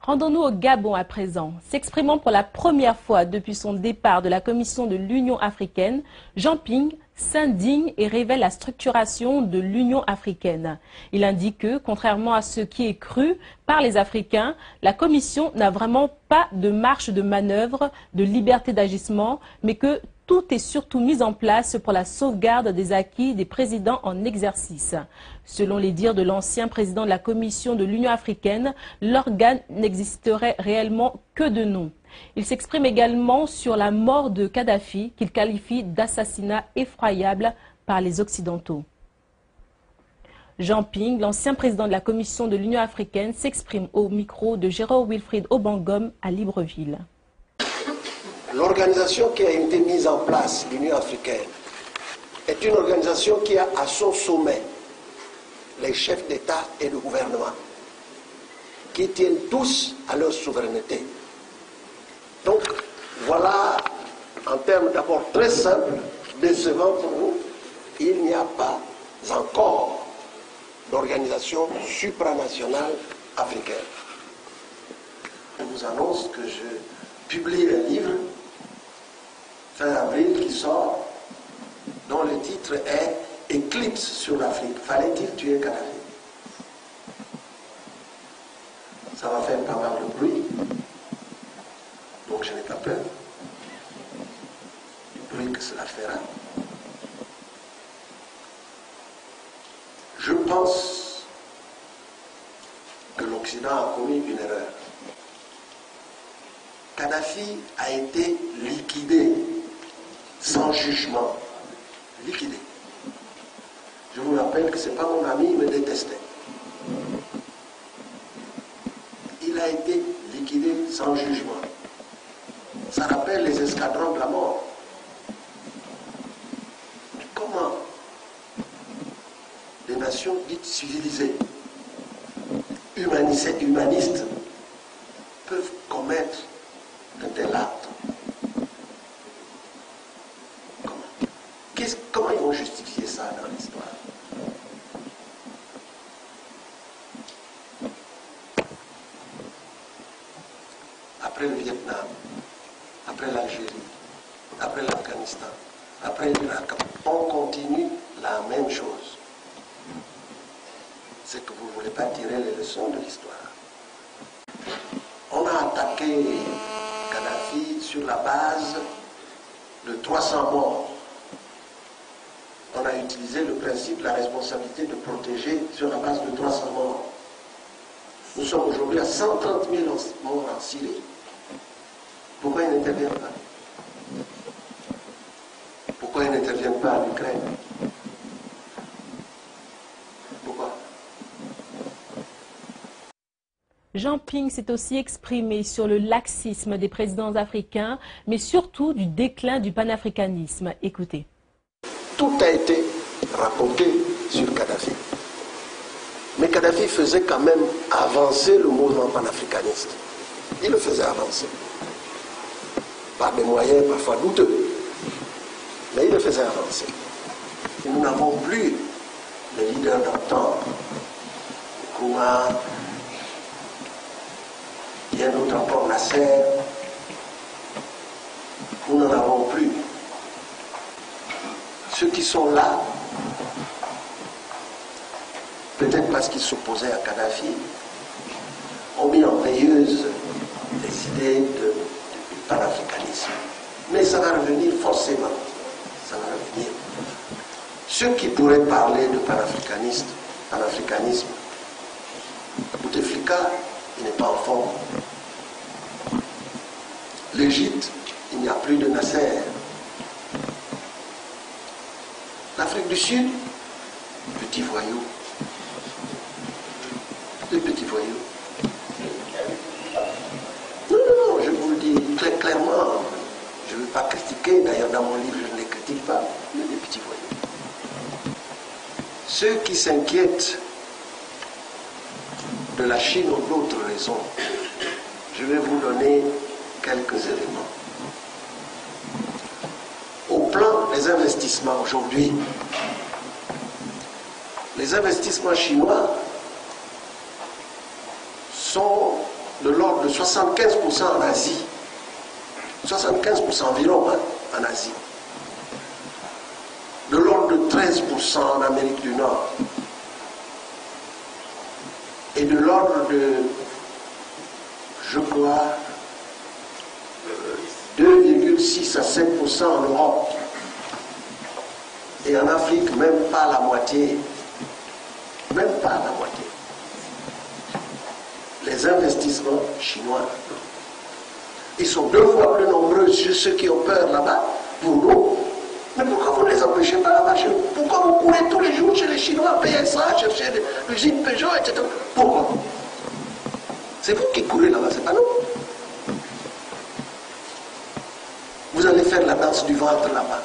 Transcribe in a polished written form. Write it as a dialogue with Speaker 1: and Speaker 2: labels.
Speaker 1: Rendons-nous au Gabon à présent. S'exprimant pour la première fois depuis son départ de la Commission de l'Union africaine, Jean Ping s'indigne et révèle la structuration de l'Union africaine. Il indique que, contrairement à ce qui est cru par les Africains, la Commission n'a vraiment pas de marge de manœuvre, de liberté d'agissement, mais que tout est surtout mis en place pour la sauvegarde des acquis des présidents en exercice. Selon les dires de l'ancien président de la Commission de l'Union africaine, l'organe n'existerait réellement que de nom. Il s'exprime également sur la mort de Kadhafi, qu'il qualifie d'assassinat effroyable par les Occidentaux. Jean Ping, l'ancien président de la Commission de l'Union africaine, s'exprime au micro de Jérôme Wilfried Obangom à Libreville.
Speaker 2: L'organisation qui a été mise en place, l'Union africaine, est une organisation qui a à son sommet les chefs d'État et de gouvernement, qui tiennent tous à leur souveraineté. Donc, voilà, en termes d'abord très simples, décevant pour vous, il n'y a pas encore d'organisation supranationale africaine. Je vous annonce que je publie un livre fin avril qui sort, dont le titre est « Éclipse sur l'Afrique. Fallait-il tuer Kadhafi ?» Ça va faire pas mal de bruit, donc je n'ai pas peur du bruit que cela fera. Je pense que l'Occident a commis une erreur. Kadhafi a été liquidé sans jugement. Liquidé. Je vous rappelle que ce n'est pas mon ami, il me détestait. Il a été liquidé sans jugement. Ça rappelle les escadrons de la mort. Comment des nations dites civilisées, humanistes, peuvent commettre un tel acte? Comment ils vont justifier ça dans l'histoire? Après le Vietnam, après l'Algérie, après l'Afghanistan, après l'Irak, on continue la même chose. C'est que vous ne voulez pas tirer les leçons de l'histoire. On a attaqué Kadhafi sur la base de 300 morts. On a utilisé le principe de la responsabilité de protéger sur la base de 300 morts. Nous sommes aujourd'hui à 130 000 morts en Syrie. Pourquoi ils n'interviennent pas? Pourquoi ils n'interviennent pas en Ukraine? Pourquoi?
Speaker 1: Jean Ping s'est aussi exprimé sur le laxisme des présidents africains, mais surtout du déclin du panafricanisme. Écoutez.
Speaker 2: Tout a été raconté sur Kadhafi. Mais Kadhafi faisait quand même avancer le mouvement panafricaniste. Il le faisait avancer. Par des moyens parfois douteux. Mais il le faisait avancer. Et nous n'avons plus les leaders d'antan, Nkrumah, bien d'autres encore, Nasser. Nous n'en avons plus. Ceux qui sont là, peut-être parce qu'ils s'opposaient à Kadhafi, ont mis en veilleuse les idées du panafricanisme. Mais ça va revenir forcément. Ça va revenir. Ceux qui pourraient parler de panafricanisme, Bouteflika, il n'est pas en forme. L'Égypte, il n'y a plus de Nasser. L'Afrique du Sud, petit voyou. Les petits voyous. Non, je vous le dis très clairement. Je ne veux pas critiquer, d'ailleurs dans mon livre je ne les critique pas, mais des petits voyous. Ceux qui s'inquiètent de la Chine ou d'autres raisons, je vais vous donner quelques éléments. Au plan des investissements aujourd'hui, les investissements chinois sont de l'ordre de 75% en Asie. 75% environ en Asie. De l'ordre de 13% en Amérique du Nord. Et de l'ordre de, je crois, 2,6 à 5% en Europe. Et en Afrique, même pas la moitié. Même pas la moitié. Les investissements chinois, ils sont 2 fois plus nombreux sur ceux qui ont peur là-bas, pour nous. Mais pourquoi vous ne les empêchez pas là-bas? Pourquoi vous courez tous les jours chez les Chinois, PSA, chercher l'usine Peugeot, etc. Pourquoi? C'est vous qui courez là-bas, c'est pas nous. Vous allez faire la danse du ventre là-bas.